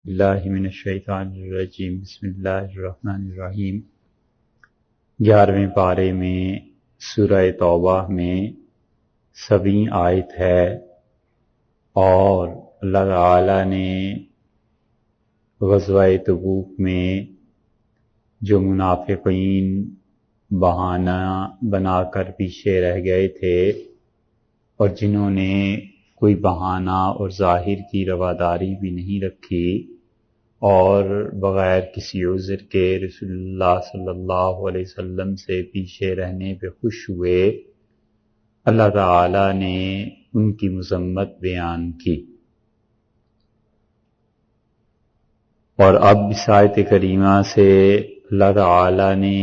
اللہ من الشیطان الرجیم بسم اللہ الرحمن الرحیم 11ویں پارے میں سورہ توبہ میں 7ویں آیت ہے، اور اللہ تعالی نے غزوہ تبوک میں جو منافقین بہانہ بنا کر پیچھے رہ گئے تھے اور جنہوں نے کوئی بہانہ اور ظاہر کی رواداری بھی نہیں رکھی اور بغیر کسی عذر کے رسول اللہ صلی اللہ علیہ وسلم سے پیچھے رہنے پہ خوش ہوئے، اللہ تعالی نے ان کی مذمت بیان کی۔ اور اب اس آیت کریمہ سے اللہ تعالی نے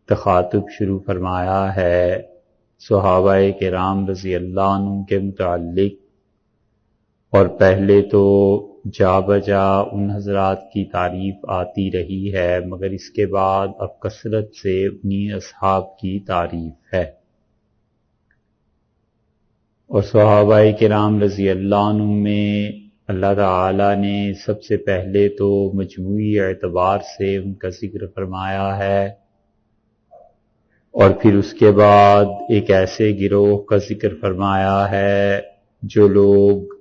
تخاطب شروع فرمایا ہے صحابہ کرام رضی اللہ عنہ کے متعلق، اور پہلے تو جا بجا ان حضرات کی تعریف آتی رہی ہے، مگر اس کے بعد اب کثرت سے انہی اصحاب کی تعریف ہے۔ اور صحابہ کرام رضی اللہ عنہ میں اللہ تعالی نے سب سے پہلے تو مجموعی اعتبار سے ان کا ذکر فرمایا ہے، اور پھر اس کے بعد ایک ایسے گروہ کا ذکر فرمایا ہے جو لوگ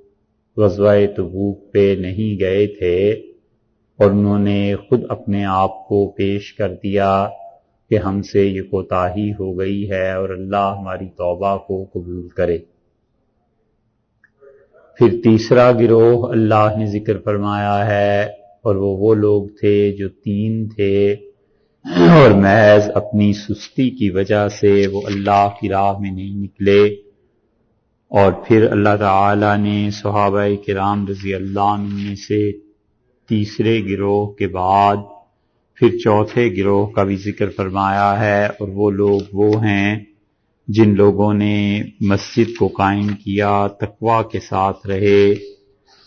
غزوہ تبوک پہ نہیں گئے تھے، اور انہوں نے خود اپنے آپ کو پیش کر دیا کہ ہم سے یہ کوتاہی ہو گئی ہے اور اللہ ہماری توبہ کو قبول کرے۔ پھر تیسرا گروہ اللہ نے ذکر فرمایا ہے، اور وہ لوگ تھے جو 3 تھے، اور محض اپنی سستی کی وجہ سے وہ اللہ کی راہ میں نہیں نکلے۔ اور پھر اللہ تعالی نے صحابہ کرام رضی اللہ عنہ میں سے تیسرے گروہ کے بعد پھر چوتھے گروہ کا بھی ذکر فرمایا ہے، اور وہ لوگ وہ ہیں جن لوگوں نے مسجد کو قائم کیا، تقوی کے ساتھ رہے۔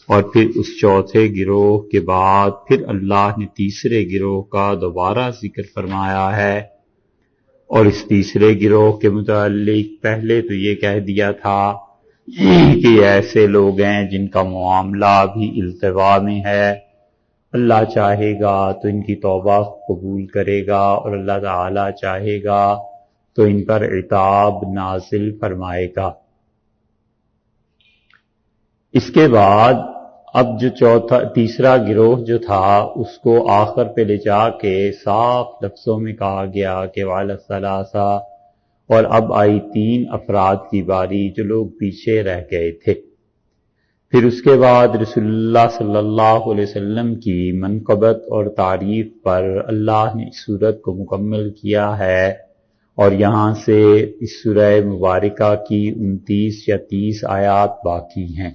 اور پھر اس چوتھے گروہ کے بعد پھر اللہ نے تیسرے گروہ کا دوبارہ ذکر فرمایا ہے، اور اس تیسرے گروہ کے متعلق پہلے تو یہ کہہ دیا تھا کہ یہ ایسے لوگ ہیں جن کا معاملہ بھی التوا میں ہے، اللہ چاہے گا تو ان کی توبہ قبول کرے گا، اور اللہ تعالی چاہے گا تو ان پر عتاب نازل فرمائے گا۔ اس کے بعد اب جو تیسرا گروہ جو تھا اس کو آخر پہ لے جا کے صاف لفظوں میں کہا گیا کہ وعلی الثلاثہ، اور اب آئی 3 افراد کی باری جو لوگ پیچھے رہ گئے تھے۔ پھر اس کے بعد رسول اللہ صلی اللہ علیہ وسلم کی منقبت اور تعریف پر اللہ نے اس سورت کو مکمل کیا ہے، اور یہاں سے اس سورہ مبارکہ کی 29 یا 30 آیات باقی ہیں۔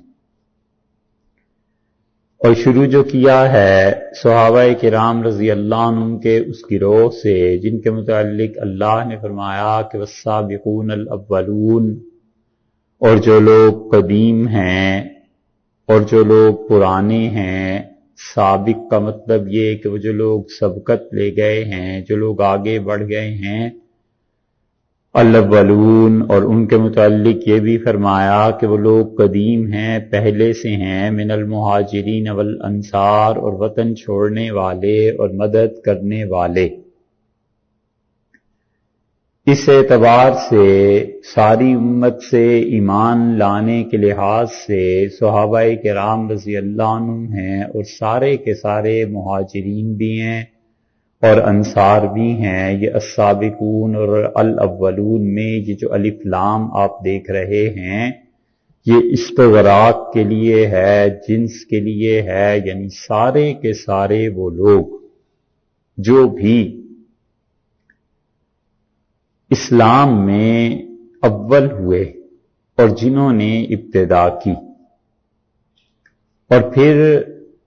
اور شروع جو کیا ہے صحابہ کرام رضی اللہ عنہ کے اس گروہ سے جن کے متعلق اللہ نے فرمایا کہ والسابقون الاولون، اور جو لوگ قدیم ہیں اور جو لوگ پرانے ہیں۔ سابق کا مطلب یہ کہ وہ جو لوگ سبقت لے گئے ہیں، جو لوگ آگے بڑھ گئے ہیں۔ الاولون، اور ان کے متعلق یہ بھی فرمایا کہ وہ لوگ قدیم ہیں، پہلے سے ہیں، من المہاجرین والانصار، اور وطن چھوڑنے والے اور مدد کرنے والے۔ اس اعتبار سے ساری امت سے ایمان لانے کے لحاظ سے صحابہ کرام رضی اللہ عنہ ہیں، اور سارے کے سارے مہاجرین بھی ہیں اور انصار بھی ہیں۔ یہ السابقون اور الاولون میں یہ جو الف لام آپ دیکھ رہے ہیں یہ استغراق کے لیے ہے، جنس کے لیے ہے، یعنی سارے کے سارے وہ لوگ جو بھی اسلام میں اول ہوئے اور جنہوں نے ابتدا کی۔ اور پھر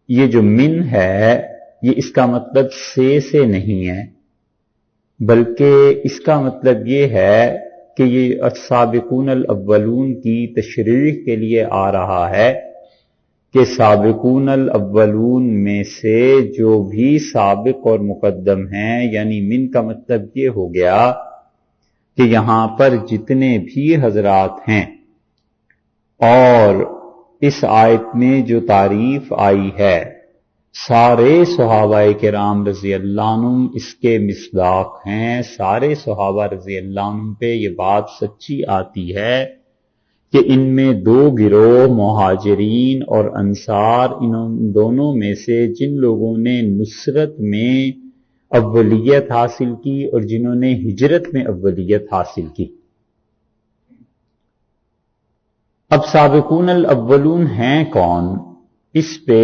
یہ جو من ہے یہ اس کا مطلب سے نہیں ہے، بلکہ اس کا مطلب یہ ہے کہ یہ السابقون الاولون کی تشریح کے لیے آ رہا ہے کہ سابقون الاولون میں سے جو بھی سابق اور مقدم ہیں، یعنی من کا مطلب یہ ہو گیا کہ یہاں پر جتنے بھی حضرات ہیں، اور اس آیت میں جو تعریف آئی ہے سارے صحابہ کرام رضی اللہ عنہم اس کے مصداق ہیں، سارے صحابہ رضی اللہ عنہم پہ یہ بات سچی آتی ہے کہ ان میں دو گروہ مہاجرین اور انصار، ان دونوں میں سے جن لوگوں نے نصرت میں اولیت حاصل کی اور جنہوں نے ہجرت میں اولیت حاصل کی۔ اب سابقون الاولون ہیں کون؟ اس پہ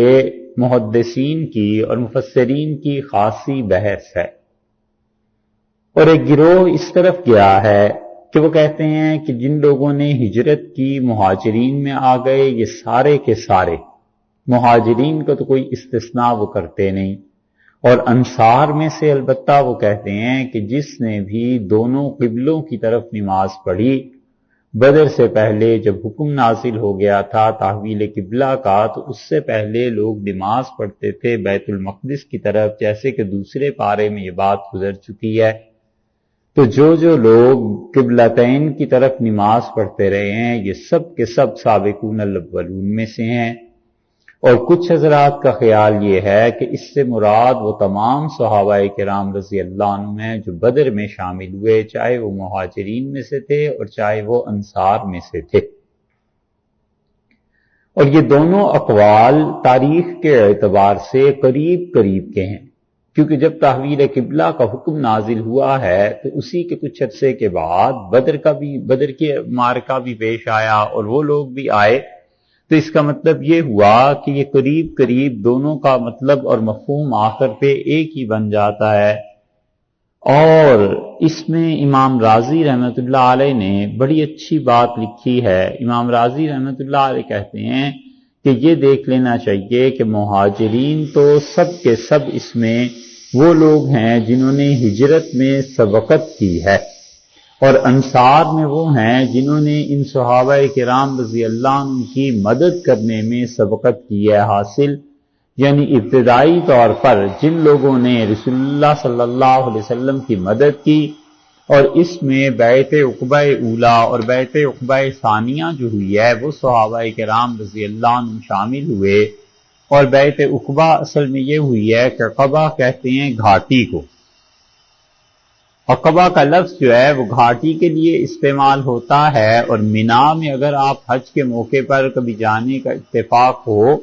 محدثین کی اور مفسرین کی خاصی بحث ہے، اور ایک گروہ اس طرف گیا ہے کہ وہ کہتے ہیں کہ جن لوگوں نے ہجرت کی مہاجرین میں آ گئے، یہ سارے کے سارے، مہاجرین کا تو کوئی استثناء وہ کرتے نہیں، اور انصار میں سے البتہ وہ کہتے ہیں کہ جس نے بھی دونوں قبلوں کی طرف نماز پڑھی، بدر سے پہلے جب حکم نازل ہو گیا تھا تحویل قبلہ کا، تو اس سے پہلے لوگ نماز پڑھتے تھے بیت المقدس کی طرف، جیسے کہ دوسرے پارے میں یہ بات گزر چکی ہے۔ تو جو لوگ قبلتین کی طرف نماز پڑھتے رہے ہیں، یہ سب کے سب سابقون الاولون میں سے ہیں، اور کچھ حضرات کا خیال یہ ہے کہ اس سے مراد وہ تمام صحابہ کرام رضی اللہ عنہم ہیں جو بدر میں شامل ہوئے، چاہے وہ مہاجرین میں سے تھے اور چاہے وہ انصار میں سے تھے۔ اور یہ دونوں اقوال تاریخ کے اعتبار سے قریب قریب کے ہیں، کیونکہ جب تحویل قبلہ کا حکم نازل ہوا ہے تو اسی کے کچھ عرصے کے بعد بدر کی معرکہ بھی پیش آیا اور وہ لوگ بھی آئے، تو اس کا مطلب یہ ہوا کہ یہ قریب قریب دونوں کا مطلب اور مفہوم آخر پہ ایک ہی بن جاتا ہے۔ اور اس میں امام رازی رحمۃ اللہ علیہ نے بڑی اچھی بات لکھی ہے۔ امام رازی رحمۃ اللہ علیہ کہتے ہیں کہ یہ دیکھ لینا چاہیے کہ مہاجرین تو سب کے سب اس میں وہ لوگ ہیں جنہوں نے ہجرت میں سبقت کی ہے، اور انصار میں وہ ہیں جنہوں نے ان صحابہ کرام رضی اللہ عنہ کی مدد کرنے میں سبقت کی ہے حاصل، یعنی ابتدائی طور پر جن لوگوں نے رسول اللہ صلی اللہ علیہ وسلم کی مدد کی، اور اس میں بیعت عقبہ اولا اور بیعت عقبہ ثانیہ جو ہوئی ہے وہ صحابہ کرام رضی اللہ عنہ شامل ہوئے، اور بیعت عقبہ اصل میں یہ ہوئی ہے کہ عقبہ کہتے ہیں گھاٹی کو، عقبہ کا لفظ جو ہے وہ گھاٹی کے لیے استعمال ہوتا ہے، اور مینا میں اگر آپ حج کے موقع پر کبھی جانے کا اتفاق ہو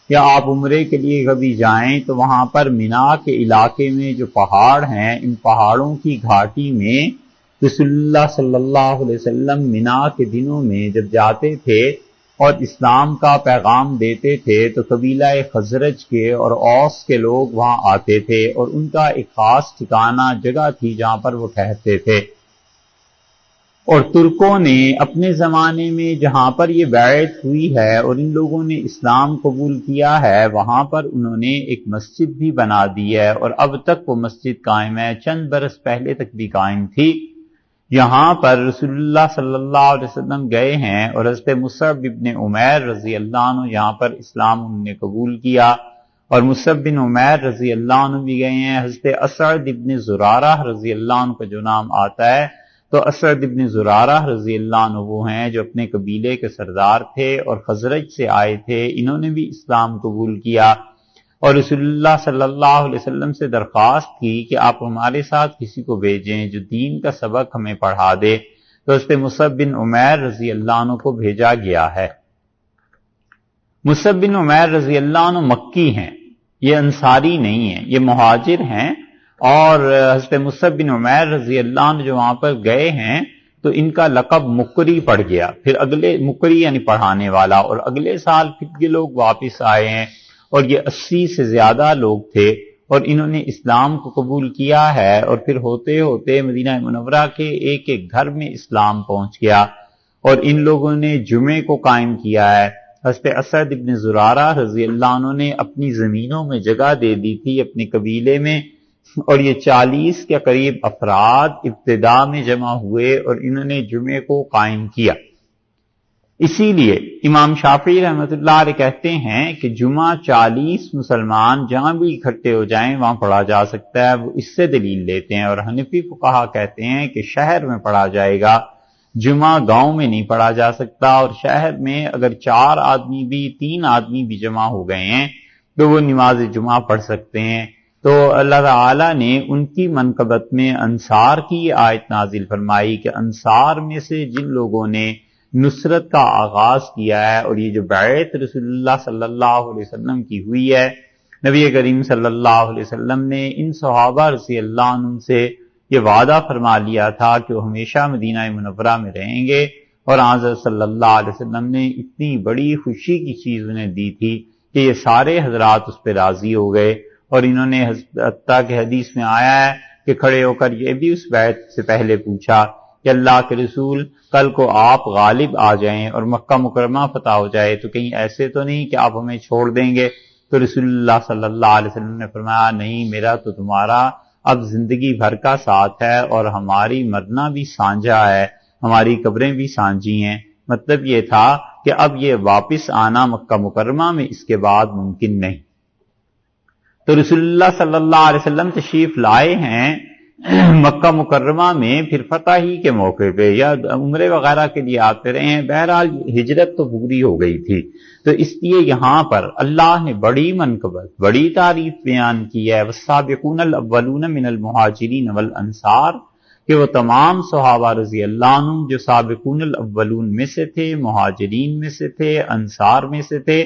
یا آپ عمرے کے لیے کبھی جائیں تو وہاں پر مینا کے علاقے میں جو پہاڑ ہیں، ان پہاڑوں کی گھاٹی میں رسول اللہ صلی اللہ علیہ وسلم مینا کے دنوں میں جب جاتے تھے اور اسلام کا پیغام دیتے تھے تو قبیلہ خزرج کے اور اوس کے لوگ وہاں آتے تھے، اور ان کا ایک خاص ٹھکانہ جگہ تھی جہاں پر وہ ٹھہرتے تھے۔ اور ترکوں نے اپنے زمانے میں جہاں پر یہ بیعت ہوئی ہے اور ان لوگوں نے اسلام قبول کیا ہے، وہاں پر انہوں نے ایک مسجد بھی بنا دی ہے، اور اب تک وہ مسجد قائم ہے، چند برس پہلے تک بھی قائم تھی۔ یہاں پر رسول اللہ صلی اللہ علیہ وسلم گئے ہیں، اور حضرت مصعب بن عمیر رضی اللہ عنہ یہاں پر اسلام انہوں نے قبول کیا، اور مصعب بن عمیر رضی اللہ عنہ بھی گئے ہیں۔ حضرت اسعد بن زرارہ رضی اللہ عنہ کا جو نام آتا ہے، تو اسعد بن زرارہ رضی اللہ عنہ وہ ہیں جو اپنے قبیلے کے سردار تھے اور خزرج سے آئے تھے، انہوں نے بھی اسلام قبول کیا، اور رسول اللہ صلی اللہ علیہ وسلم سے درخواست کی کہ آپ ہمارے ساتھ کسی کو بھیجیں جو دین کا سبق ہمیں پڑھا دے، تو حضرت مصعب بن عمیر رضی اللہ عنہ کو بھیجا گیا ہے۔ مصعب بن عمیر رضی اللہ عنہ مکی ہیں، یہ انصاری نہیں ہیں، یہ مہاجر ہیں، اور حضرت مصعب بن عمیر رضی اللہ عنہ جو وہاں پر گئے ہیں تو ان کا لقب مقری پڑ گیا، پھر اگلے مقری یعنی پڑھانے والا، اور اگلے سال پھر یہ لوگ واپس آئے ہیں، اور یہ 80 سے زیادہ لوگ تھے، اور انہوں نے اسلام کو قبول کیا ہے، اور پھر ہوتے ہوتے مدینہ منورہ کے ایک ایک گھر میں اسلام پہنچ گیا، اور ان لوگوں نے جمعے کو قائم کیا ہے۔ حضرت اسعد بن زرارہ رضی اللہ عنہ نے اپنی زمینوں میں جگہ دے دی تھی اپنے قبیلے میں، اور یہ 40 کے قریب افراد ابتدا میں جمع ہوئے اور انہوں نے جمعے کو قائم کیا۔ اسی لیے امام شافعی رحمۃ اللہ علیہ کہتے ہیں کہ جمعہ 40 مسلمان جہاں بھی اکٹھے ہو جائیں وہاں پڑھا جا سکتا ہے، وہ اس سے دلیل لیتے ہیں، اور حنفی فقہا کہتے ہیں کہ شہر میں پڑھا جائے گا، جمعہ گاؤں میں نہیں پڑھا جا سکتا، اور شہر میں اگر 4 آدمی بھی 3 آدمی بھی جمع ہو گئے ہیں تو وہ نماز جمعہ پڑھ سکتے ہیں۔ تو اللہ تعالیٰ نے ان کی منقبت میں انصار کی آیت نازل فرمائی کہ انصار میں سے جن لوگوں نے نصرت کا آغاز کیا ہے، اور یہ جو بیعت رسول اللہ صلی اللہ علیہ وسلم کی ہوئی ہے، نبی کریم صلی اللہ علیہ وسلم نے ان صحابہ رضی اللہ عنہم سے یہ وعدہ فرما لیا تھا کہ وہ ہمیشہ مدینہ منورہ میں رہیں گے، اور حضرت صلی اللہ علیہ وسلم نے اتنی بڑی خوشی کی چیز انہیں دی تھی کہ یہ سارے حضرات اس پہ راضی ہو گئے، اور انہوں نے حتیٰ کہ حدیث میں آیا ہے کہ کھڑے ہو کر یہ بھی اس بیعت سے پہلے پوچھا کہ اللہ کے رسول کل کو آپ غالب آ جائیں اور مکہ مکرمہ فتح ہو جائے تو کہیں ایسے تو نہیں کہ آپ ہمیں چھوڑ دیں گے؟ تو رسول اللہ صلی اللہ علیہ وسلم نے فرمایا نہیں، میرا تو تمہارا اب زندگی بھر کا ساتھ ہے، اور ہماری مرنا بھی سانجھا ہے، ہماری قبریں بھی سانجھی ہیں۔ مطلب یہ تھا کہ اب یہ واپس آنا مکہ مکرمہ میں اس کے بعد ممکن نہیں۔ تو رسول اللہ صلی اللہ علیہ وسلم تشریف لائے ہیں مکہ مکرمہ میں پھر فتح ہی کے موقع پہ، یا عمرے وغیرہ کے لیے آتے رہے ہیں، بہرحال ہجرت تو پوری ہو گئی تھی۔ تو اس لیے یہاں پر اللہ نے بڑی منقبت، بڑی تعریف بیان کی ہے، والسابقون الاولون من المہاجرین والانصار، کہ وہ تمام صحابہ رضی اللہ عنہم جو سابقون الاولون میں سے تھے، مہاجرین میں سے تھے، انصار میں سے تھے۔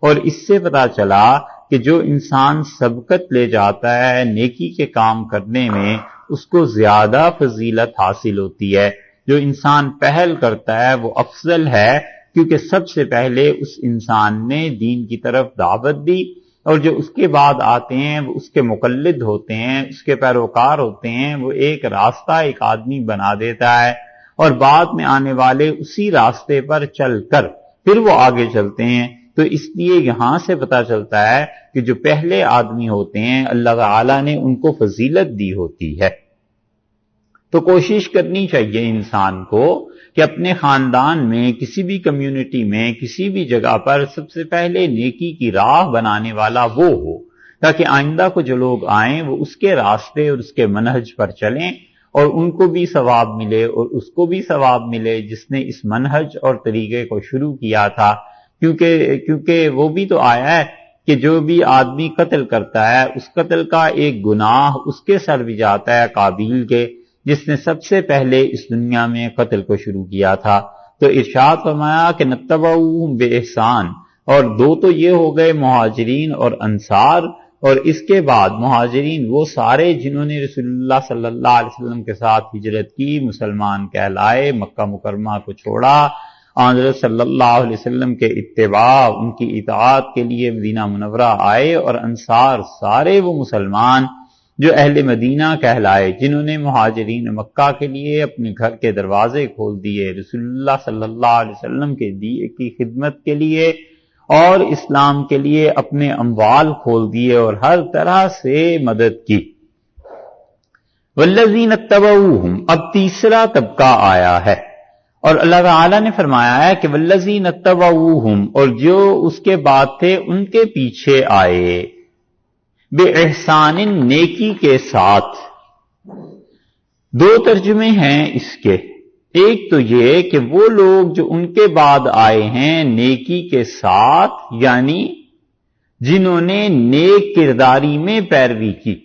اور اس سے پتہ چلا کہ جو انسان سبقت لے جاتا ہے نیکی کے کام کرنے میں، اس کو زیادہ فضیلت حاصل ہوتی ہے۔ جو انسان پہل کرتا ہے وہ افضل ہے، کیونکہ سب سے پہلے اس انسان نے دین کی طرف دعوت دی، اور جو اس کے بعد آتے ہیں وہ اس کے مقلد ہوتے ہیں، اس کے پیروکار ہوتے ہیں، وہ ایک راستہ ایک آدمی بنا دیتا ہے، اور بعد میں آنے والے اسی راستے پر چل کر پھر وہ آگے چلتے ہیں۔ تو اس لیے یہاں سے پتہ چلتا ہے کہ جو پہلے آدمی ہوتے ہیں اللہ تعالیٰ نے ان کو فضیلت دی ہوتی ہے۔ تو کوشش کرنی چاہیے انسان کو کہ اپنے خاندان میں، کسی بھی کمیونٹی میں، کسی بھی جگہ پر سب سے پہلے نیکی کی راہ بنانے والا وہ ہو، تاکہ آئندہ کو جو لوگ آئیں وہ اس کے راستے اور اس کے منہج پر چلیں، اور ان کو بھی ثواب ملے اور اس کو بھی ثواب ملے جس نے اس منہج اور طریقے کو شروع کیا تھا۔ کیونکہ وہ بھی تو آیا ہے کہ جو بھی آدمی قتل کرتا ہے اس قتل کا ایک گناہ اس کے سر بھی جاتا ہے قابیل کے، جس نے سب سے پہلے اس دنیا میں قتل کو شروع کیا تھا۔ تو ارشاد فرمایا کہ نتبعوہم بإحسان، اور دو تو یہ ہو گئے مہاجرین اور انصار، اور اس کے بعد مہاجرین وہ سارے جنہوں نے رسول اللہ صلی اللہ علیہ وسلم کے ساتھ ہجرت کی، مسلمان کہلائے، مکہ مکرمہ کو چھوڑا، حضرت صلی اللہ علیہ وسلم کے اتباع، ان کی اطاعت کے لیے مدینہ منورہ آئے، اور انصار سارے وہ مسلمان جو اہل مدینہ کہلائے، جنہوں نے مہاجرین مکہ کے لیے اپنے گھر کے دروازے کھول دیے رسول اللہ صلی اللہ علیہ وسلم کے کی خدمت کے لیے اور اسلام کے لیے اپنے اموال کھول دیے اور ہر طرح سے مدد کی۔ والذین اتبعوہم، اب تیسرا طبقہ آیا ہے، اور اللہ تعالیٰ نے فرمایا ہے کہ والذین اتبعوہم، اور جو اس کے بعد تھے ان کے پیچھے آئے، بِإِحْسَانٍ، نیکی کے ساتھ۔ دو ترجمے ہیں اس کے، ایک تو یہ کہ وہ لوگ جو ان کے بعد آئے ہیں نیکی کے ساتھ، یعنی جنہوں نے نیک کرداری میں پیروی کی۔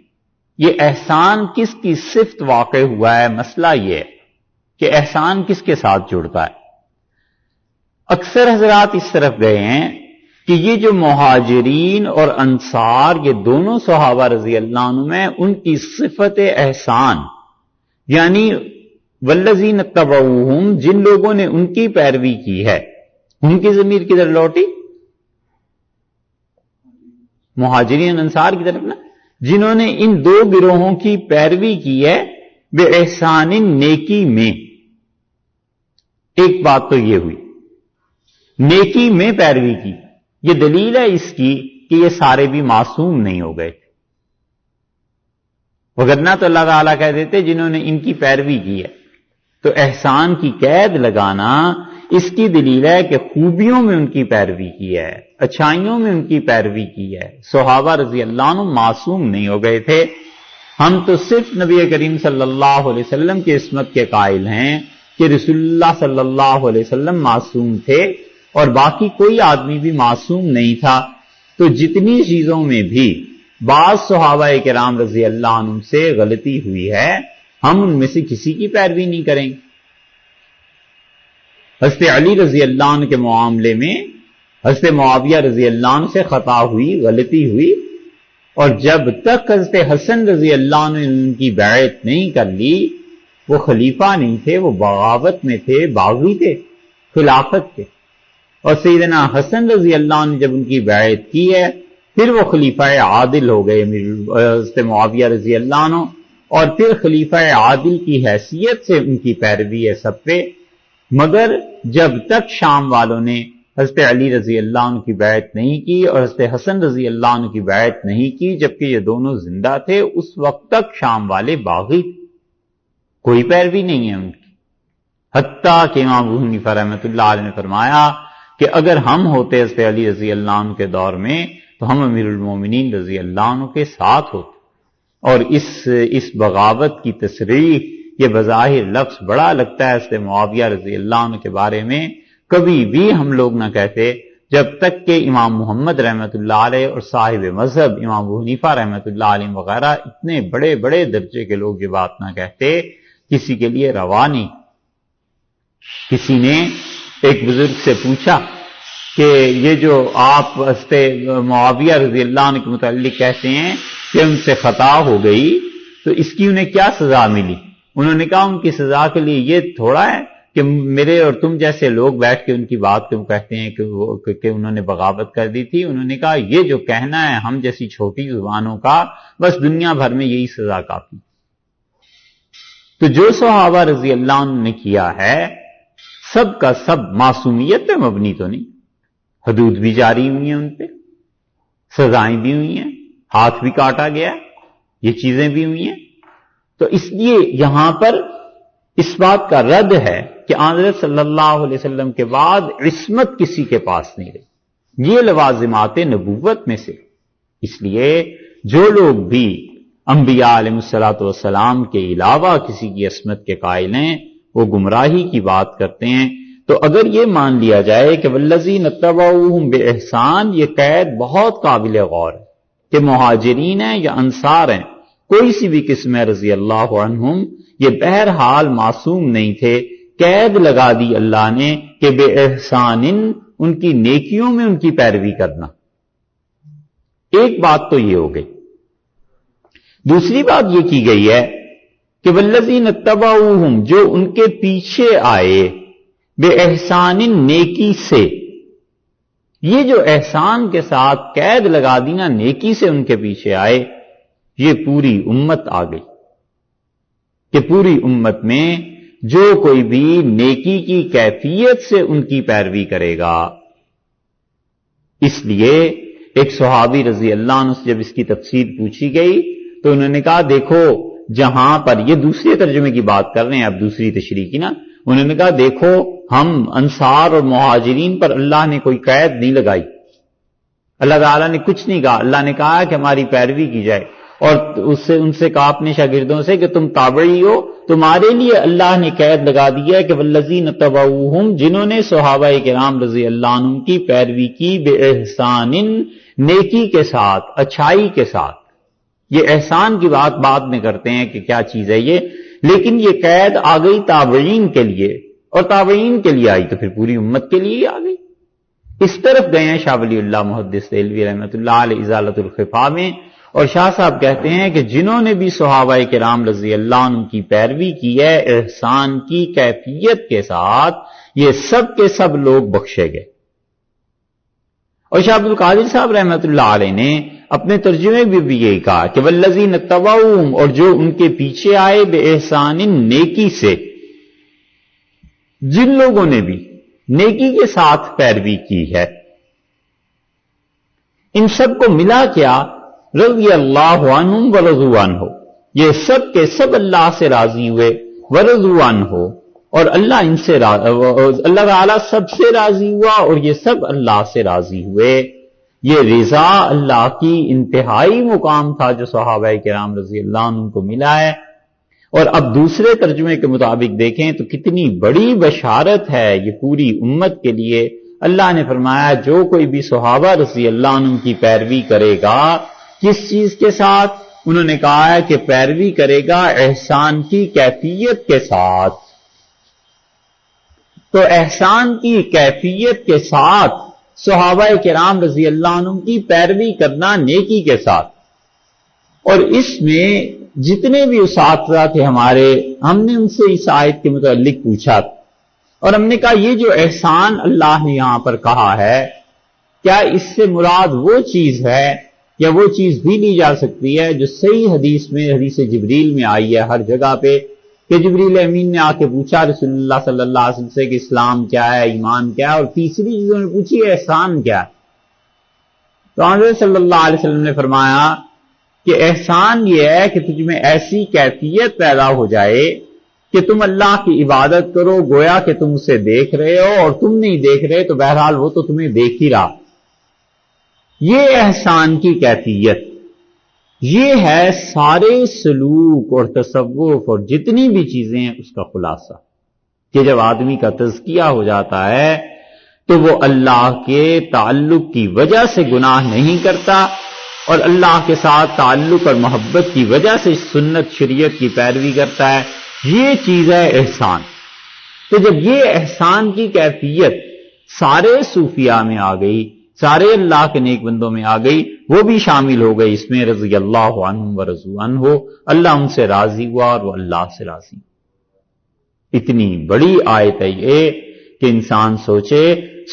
یہ احسان کس کی صفت واقع ہوا ہے؟ مسئلہ یہ ہے کہ احسان کس کے ساتھ جڑتا ہے۔ اکثر حضرات اس طرف گئے ہیں کہ یہ جو مہاجرین اور انصار، یہ دونوں صحابہ رضی اللہ عنہم ہیں، ان کی صفت احسان، یعنی والذین اتبعوہم، جن لوگوں نے ان کی پیروی کی ہے، ان کی ضمیر کدھر لوٹی؟ مہاجرین انصار کی طرف نا، جنہوں نے ان دو گروہوں کی پیروی کی ہے بے احسان، نیکی میں۔ ایک بات تو یہ ہوئی، نیکی میں پیروی کی، یہ دلیل ہے اس کی کہ یہ سارے بھی معصوم نہیں ہو گئے، وگرنہ تو اللہ تعالیٰ کہہ دیتے جنہوں نے ان کی پیروی کی ہے۔ تو احسان کی قید لگانا اس کی دلیل ہے کہ خوبیوں میں ان کی پیروی کی ہے، اچھائیوں میں ان کی پیروی کی ہے۔ صحابہ رضی اللہ عنہ معصوم نہیں ہو گئے تھے، ہم تو صرف نبی کریم صلی اللہ علیہ وسلم کی عصمت کے قائل ہیں کہ رسول اللہ صلی اللہ علیہ وسلم معصوم تھے، اور باقی کوئی آدمی بھی معصوم نہیں تھا۔ تو جتنی چیزوں میں بھی بعض صحابہ کرام رضی اللہ عنہ سے غلطی ہوئی ہے ہم ان میں سے کسی کی پیروی نہیں کریں گے۔ حضرت علی رضی اللہ عنہ کے معاملے میں حضرت معاویہ رضی اللہ عنہ سے خطا ہوئی، غلطی ہوئی، اور جب تک حضرت حسن رضی اللہ عنہ نے ان کی بیعت نہیں کر لی، وہ خلیفہ نہیں تھے، وہ بغاوت میں تھے، باغی تھے، خلافت کے، اور سیدنا حسن رضی اللہ عنہ جب ان کی بیعت کی ہے پھر وہ خلیفہ عادل ہو گئے حضرت معاویہ رضی اللہ عنہ، اور پھر خلیفہ عادل کی حیثیت سے ان کی پیروی ہے سب پہ۔ مگر جب تک شام والوں نے حضرت علی رضی اللہ عنہ کی بیعت نہیں کی اور حضرت حسن رضی اللہ عنہ کی بیعت نہیں کی جبکہ یہ دونوں زندہ تھے، اس وقت تک شام والے باغی تھے، کوئی پیروی نہیں ہے ان کی۔ حتیٰ کہ امام ابو حنیفہ رحمۃ اللہ علیہ نے فرمایا کہ اگر ہم ہوتے حضرت علی رضی اللہ عنہ کے دور میں تو ہم امیر المومنین رضی اللہ عنہ کے ساتھ ہوتے۔ اور اس بغاوت کی تصریح، یہ بظاہر لفظ بڑا لگتا ہے حضرت معاویہ رضی اللہ عنہ کے بارے میں، کبھی بھی ہم لوگ نہ کہتے جب تک کہ امام محمد رحمۃ اللہ علیہ اور صاحب مذہب امام ابو حنیفہ رحمۃ اللہ علیہ وغیرہ اتنے بڑے بڑے درجے کے لوگ یہ بات نہ کہتے، کسی کے لیے روا نہیں۔ کسی نے ایک بزرگ سے پوچھا کہ یہ جو آپ حضرت معاویہ رضی اللہ عنہ کے متعلق کہتے ہیں کہ ان سے خطا ہو گئی تو اس کی انہیں کیا سزا ملی؟ انہوں نے کہا ان کی سزا کے لیے یہ تھوڑا ہے کہ میرے اور تم جیسے لوگ بیٹھ کے ان کی بات کیوں کہتے ہیں کہ انہوں نے بغاوت کر دی تھی۔ انہوں نے کہا یہ جو کہنا ہے ہم جیسی چھوٹی زبانوں کا، بس دنیا بھر میں یہی سزا کافی۔ تو جو صحابہ رضی اللہ عنہ نے کیا ہے سب کا سب معصومیت پہ مبنی تو نہیں، حدود بھی جاری ہوئی ہیں، ان پہ سزائیں بھی ہوئی ہیں، ہاتھ بھی کاٹا گیا، یہ چیزیں بھی ہوئی ہیں۔ تو اس لیے یہاں پر اس بات کا رد ہے کہ آن حضرت صلی اللہ علیہ وسلم کے بعد عصمت کسی کے پاس نہیں رہی، یہ لوازمات نبوت میں سے۔ اس لیے جو لوگ بھی انبیاء علیہ الصلوۃ والسلام کے علاوہ کسی کی عصمت کے قائل ہیں وہ گمراہی کی بات کرتے ہیں۔ تو اگر یہ مان لیا جائے کہ والذین اتبعوہم بإحسان، یہ قید بہت قابل غور ہے کہ مہاجرین ہیں یا انصار ہیں، کوئی سی بھی قسم ہے رضی اللہ عنہم، یہ بہرحال معصوم نہیں تھے، قید لگا دی اللہ نے کہ بے احسان، ان کی نیکیوں میں ان کی پیروی کرنا۔ ایک بات تو یہ ہو گئی۔ دوسری بات یہ کی گئی ہے کہ والذین اتبعوہم، جو ان کے پیچھے آئے، بے احسان، نیکی سے۔ یہ جو احسان کے ساتھ قید لگا دی نا، نیکی سے ان کے پیچھے آئے، یہ پوری امت آ گئی کہ پوری امت میں جو کوئی بھی نیکی کی کیفیت سے ان کی پیروی کرے گا۔ اس لیے ایک صحابی رضی اللہ عنہ سے جب اس کی تفسیر پوچھی گئی تو انہوں نے کہا دیکھو جہاں پر، یہ دوسرے ترجمے کی بات کر رہے ہیں اب دوسری تشریح کی نا، انہوں نے کہا دیکھو ہم انصار اور مہاجرین پر اللہ نے کوئی قید نہیں لگائی، اللہ تعالیٰ نے کچھ نہیں کہا، اللہ نے کہا کہ ہماری پیروی کی جائے، اور ان سے کہا اپنے شاگردوں سے کہ تم تابعی ہو، تمہارے لیے اللہ نے قید لگا دیا ہے کہ والذین تبعوہم، جنہوں نے صحابہ کرام رضی اللہ عنہم کی پیروی کی، بے احسان، نیکی کے ساتھ، اچھائی کے ساتھ۔ یہ احسان کی بات بعد میں کرتے ہیں کہ کیا چیز ہے یہ، لیکن یہ قید آ گئی تابعین کے لیے، اور تابعین کے لیے آئی تو پھر پوری امت کے لیے آ گئی۔ اس طرف گئے ہیں شاہ ولی اللہ محدث دہلوی رحمۃ اللہ علیہ ازالۃ الخفا میں، اور شاہ صاحب کہتے ہیں کہ جنہوں نے بھی صحابہ کرام رضی اللہ عنہ کی پیروی کی ہے احسان کی کیفیت کے ساتھ، یہ سب کے سب لوگ بخشے گئے۔ اور شاہ عبد القادر صاحب رحمۃ اللہ علیہ نے اپنے ترجمے میں بھی یہی کہا کہ والذین اتبعوہم، اور جو ان کے پیچھے آئے، بے احسان، نیکی سے، جن لوگوں نے بھی نیکی کے ساتھ پیروی کی ہے، ان سب کو ملا کیا؟ رضی اللہ عنہم ورضوا عنہ، یہ سب کے سب اللہ سے راضی ہوئے، ورضوا عنہ، اور اللہ ان سے اللہ تعالیٰ سب سے راضی ہوا اور یہ سب اللہ سے راضی ہوئے۔ یہ رضا اللہ کی انتہائی مقام تھا جو صحابہ کرام رضی اللہ عنہ کو ملا ہے۔ اور اب دوسرے ترجمے کے مطابق دیکھیں تو کتنی بڑی بشارت ہے یہ پوری امت کے لیے۔ اللہ نے فرمایا جو کوئی بھی صحابہ رضی اللہ عنہ کی پیروی کرے گا، کس چیز کے ساتھ؟ انہوں نے کہا ہے کہ پیروی کرے گا احسان کی کیفیت کے ساتھ۔ تو احسان کی کیفیت کے ساتھ صحابہ کرام رضی اللہ عنہ کی پیروی کرنا نیکی کے ساتھ۔ اور اس میں جتنے بھی اساتذہ تھے ہمارے، ہم نے ان سے اس آیت کے متعلق پوچھا اور ہم نے کہا یہ جو احسان اللہ نے یہاں پر کہا ہے، کیا اس سے مراد وہ چیز ہے یا وہ چیز بھی لی جا سکتی ہے جو صحیح حدیث میں، حدیث جبریل میں آئی ہے ہر جگہ پہ، کہ جبریل امین نے آ کے پوچھا رسول اللہ صلی اللہ علیہ وسلم سے کہ اسلام کیا ہے، ایمان کیا ہے، اور تیسری چیز انہوں نے پوچھی احسان کیا ہے۔ تو حضرت صلی اللہ علیہ وسلم نے فرمایا کہ احسان یہ ہے کہ تجھ میں ایسی کیفیت پیدا ہو جائے کہ تم اللہ کی عبادت کرو گویا کہ تم اسے دیکھ رہے ہو، اور تم نہیں دیکھ رہے تو بہرحال وہ تو تمہیں دیکھ ہی رہا۔ یہ احسان کی کیفیت، یہ ہے سارے سلوک اور تصوف اور جتنی بھی چیزیں ہیں اس کا خلاصہ، کہ جب آدمی کا تزکیہ ہو جاتا ہے تو وہ اللہ کے تعلق کی وجہ سے گناہ نہیں کرتا، اور اللہ کے ساتھ تعلق اور محبت کی وجہ سے سنت شریعت کی پیروی کرتا ہے۔ یہ چیز ہے احسان۔ تو جب یہ احسان کی کیفیت سارے صوفیاء میں آ گئی، سارے اللہ کے نیک بندوں میں آ گئی، وہ بھی شامل ہو گئی اس میں، رضی اللہ عنہم ورضوا عنہ، اللہ ان سے راضی ہوا اور وہ اللہ سے راضی۔ اتنی بڑی آیت ہے یہ کہ انسان سوچے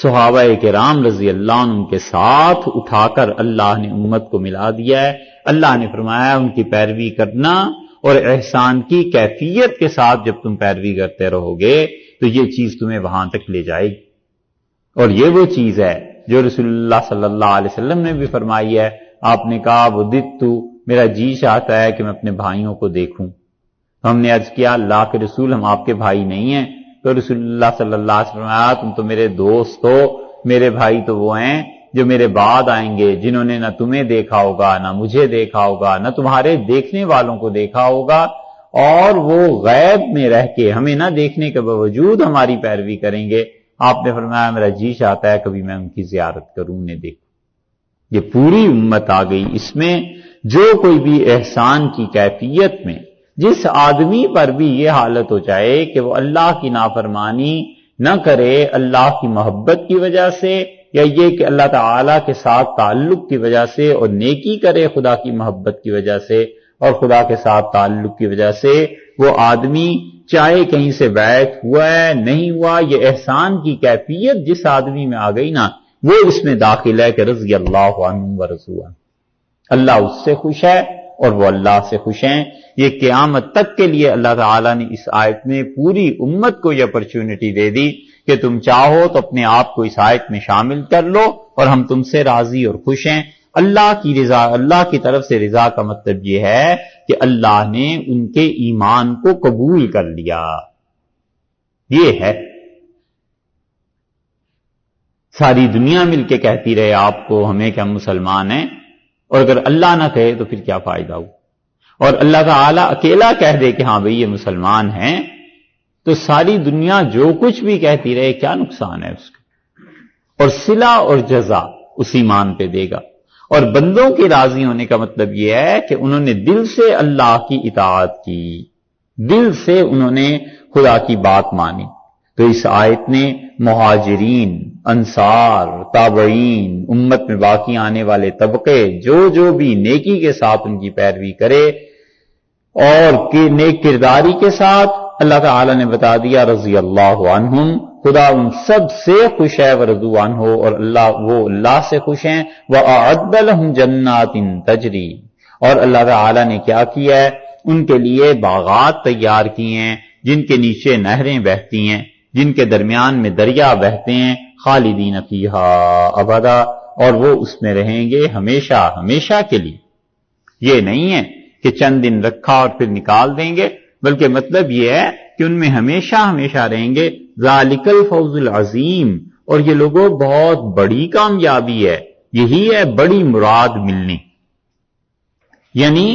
صحابہ کرام رضی اللہ عنہ کے ساتھ اٹھا کر اللہ نے امت کو ملا دیا ہے۔ اللہ نے فرمایا ان کی پیروی کرنا، اور احسان کی کیفیت کے ساتھ جب تم پیروی کرتے رہو گے تو یہ چیز تمہیں وہاں تک لے جائے گی۔ اور یہ وہ چیز ہے جو رسول اللہ صلی اللہ علیہ وسلم نے بھی فرمائی ہے۔ آپ نے کہا وددت، میرا جی چاہتا ہے کہ میں اپنے بھائیوں کو دیکھوں۔ ہم نے عرض کیا اللہ کے رسول ہم آپ کے بھائی نہیں ہیں؟ تو رسول اللہ صلی اللہ علیہ وسلم فرمایا تم تو میرے دوست ہو، میرے بھائی تو وہ ہیں جو میرے بعد آئیں گے، جنہوں نے نہ تمہیں دیکھا ہوگا نہ مجھے دیکھا ہوگا نہ تمہارے دیکھنے والوں کو دیکھا ہوگا، اور وہ غیب میں رہ کے ہمیں نہ دیکھنے کے باوجود ہماری پیروی کریں گے۔ آپ نے فرمایا میرا جی چاہتا ہے کبھی میں ان کی زیارت کروں، انہیں دیکھوں۔ یہ پوری امت آ گئی اس میں۔ جو کوئی بھی احسان کی کیفیت میں جس آدمی پر بھی یہ حالت ہو جائے کہ وہ اللہ کی نافرمانی نہ کرے اللہ کی محبت کی وجہ سے، یا یہ کہ اللہ تعالی کے ساتھ تعلق کی وجہ سے، اور نیکی کرے خدا کی محبت کی وجہ سے اور خدا کے ساتھ تعلق کی وجہ سے، وہ آدمی چاہے کہیں سے بیعت ہوا ہے نہیں ہوا، یہ احسان کی کیفیت جس آدمی میں آ گئی نا، وہ اس میں داخل ہے کہ رضی اللہ عنہ ورضوا عنہ، اللہ اس سے خوش ہے اور وہ اللہ سے خوش ہیں۔ یہ قیامت تک کے لیے اللہ تعالیٰ نے اس آیت میں پوری امت کو یہ اپرچونٹی دے دی کہ تم چاہو تو اپنے آپ کو اس آیت میں شامل کر لو، اور ہم تم سے راضی اور خوش ہیں۔ اللہ کی رضا، اللہ کی طرف سے رضا کا مطلب یہ ہے کہ اللہ نے ان کے ایمان کو قبول کر لیا۔ یہ ہے ساری دنیا مل کے کہتی رہے آپ کو ہمیں کہ ہم مسلمان ہیں، اور اگر اللہ نہ کہے تو پھر کیا فائدہ ہو، اور اللہ تعالیٰ اکیلا کہہ دے کہ ہاں بھئی یہ مسلمان ہیں، تو ساری دنیا جو کچھ بھی کہتی رہے کیا نقصان ہے اس کا؟ اور صلہ اور جزا اس ایمان پہ دے گا۔ اور بندوں کے راضی ہونے کا مطلب یہ ہے کہ انہوں نے دل سے اللہ کی اطاعت کی، دل سے انہوں نے خدا کی بات مانی۔ تو اس آیت نے مہاجرین، انصار، تابعین، امت میں باقی آنے والے طبقے جو بھی نیکی کے ساتھ ان کی پیروی کرے اور نیک کرداری کے ساتھ، اللہ تعالی نے بتا دیا رضی اللہ عنہم، خدا ان سب سے خوش ہے، ورضوا عنہ، اور وہ اللہ سے خوش ہیں۔ وَأَعَدَّ لَهُمْ جَنَّاتٍ تَجْرِي، اور اللہ تعالی نے کیا کیا ہے، ان کے لیے باغات تیار کیے ہیں جن کے نیچے نہریں بہتی ہیں، جن کے درمیان میں دریا بہتے ہیں، خالدین فیہا ابدا، اور وہ اس میں رہیں گے ہمیشہ ہمیشہ کے لیے۔ یہ نہیں ہے کہ چند دن رکھا اور پھر نکال دیں گے، بلکہ مطلب یہ ہے کہ ان میں ہمیشہ ہمیشہ رہیں گے۔ ذالک الفوز العظیم، اور یہ لوگوں بہت بڑی کامیابی ہے، یہی ہے بڑی مراد ملنی، یعنی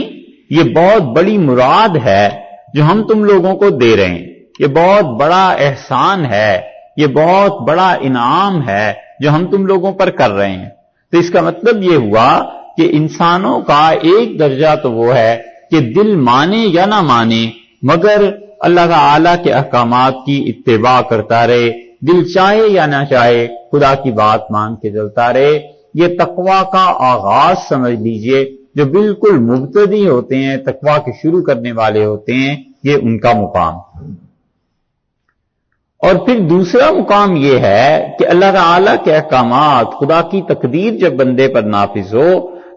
یہ بہت بڑی مراد ہے جو ہم تم لوگوں کو دے رہے ہیں، یہ بہت بڑا احسان ہے، یہ بہت بڑا انعام ہے جو ہم تم لوگوں پر کر رہے ہیں۔ تو اس کا مطلب یہ ہوا کہ انسانوں کا ایک درجہ تو وہ ہے کہ دل مانے یا نہ مانے مگر اللہ تعالی کے احکامات کی اتباع کرتا رہے، دل چاہے یا نہ چاہے خدا کی بات مان کے چلتا رہے۔ یہ تقویٰ کا آغاز سمجھ لیجئے، جو بالکل مبتدی ہوتے ہیں، تقویٰ کے شروع کرنے والے ہوتے ہیں، یہ ان کا مقام۔ اور پھر دوسرا مقام یہ ہے کہ اللہ تعالی کے احکامات، خدا کی تقدیر جب بندے پر نافذ ہو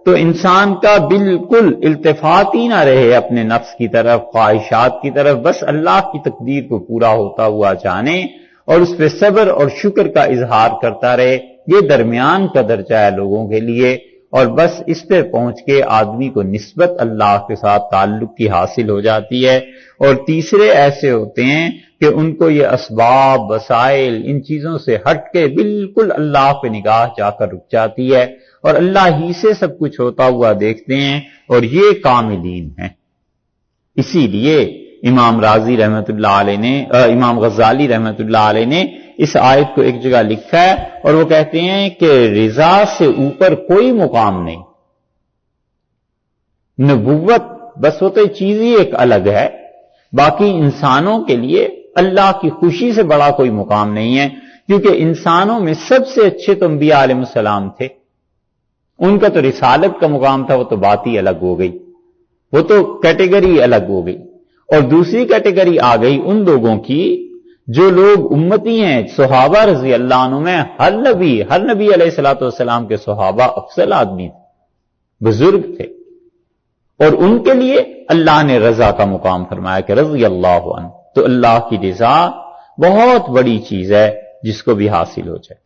تو انسان کا بالکل التفات ہی نہ رہے اپنے نفس کی طرف، خواہشات کی طرف، بس اللہ کی تقدیر کو پورا ہوتا ہوا جانے اور اس پہ صبر اور شکر کا اظہار کرتا رہے۔ یہ درمیان کا درجہ ہے لوگوں کے لیے، اور بس اس پہ پہنچ کے آدمی کو نسبت اللہ کے ساتھ تعلق کی حاصل ہو جاتی ہے۔ اور تیسرے ایسے ہوتے ہیں کہ ان کو یہ اسباب، وسائل، ان چیزوں سے ہٹ کے بالکل اللہ پہ نگاہ جا کر رک جاتی ہے اور اللہ ہی سے سب کچھ ہوتا ہوا دیکھتے ہیں، اور یہ کاملین ہیں۔ اسی لیے امام راضی رحمت اللہ علیہ نے، امام غزالی رحمت اللہ علیہ نے اس آیت کو ایک جگہ لکھا ہے اور وہ کہتے ہیں کہ رضا سے اوپر کوئی مقام نہیں۔ نبوت بس وہ تو چیز ہی ایک الگ ہے، باقی انسانوں کے لیے اللہ کی خوشی سے بڑا کوئی مقام نہیں ہے، کیونکہ انسانوں میں سب سے اچھے تو انبیاء علیہ السلام تھے۔ ان کا تو رسالت کا مقام تھا، وہ تو بات ہی الگ ہو گئی، وہ تو کیٹیگری الگ ہو گئی۔ اور دوسری کیٹیگری آ گئی ان لوگوں کی جو لوگ امتی ہیں، صحابہ رضی اللہ عنہ میں ہر نبی علیہ الصلوۃ والسلام کے صحابہ افضل آدمی تھے، بزرگ تھے، اور ان کے لیے اللہ نے رضا کا مقام فرمایا کہ رضی اللہ عنہ۔ تو اللہ کی رضا بہت بڑی چیز ہے جس کو بھی حاصل ہو جائے۔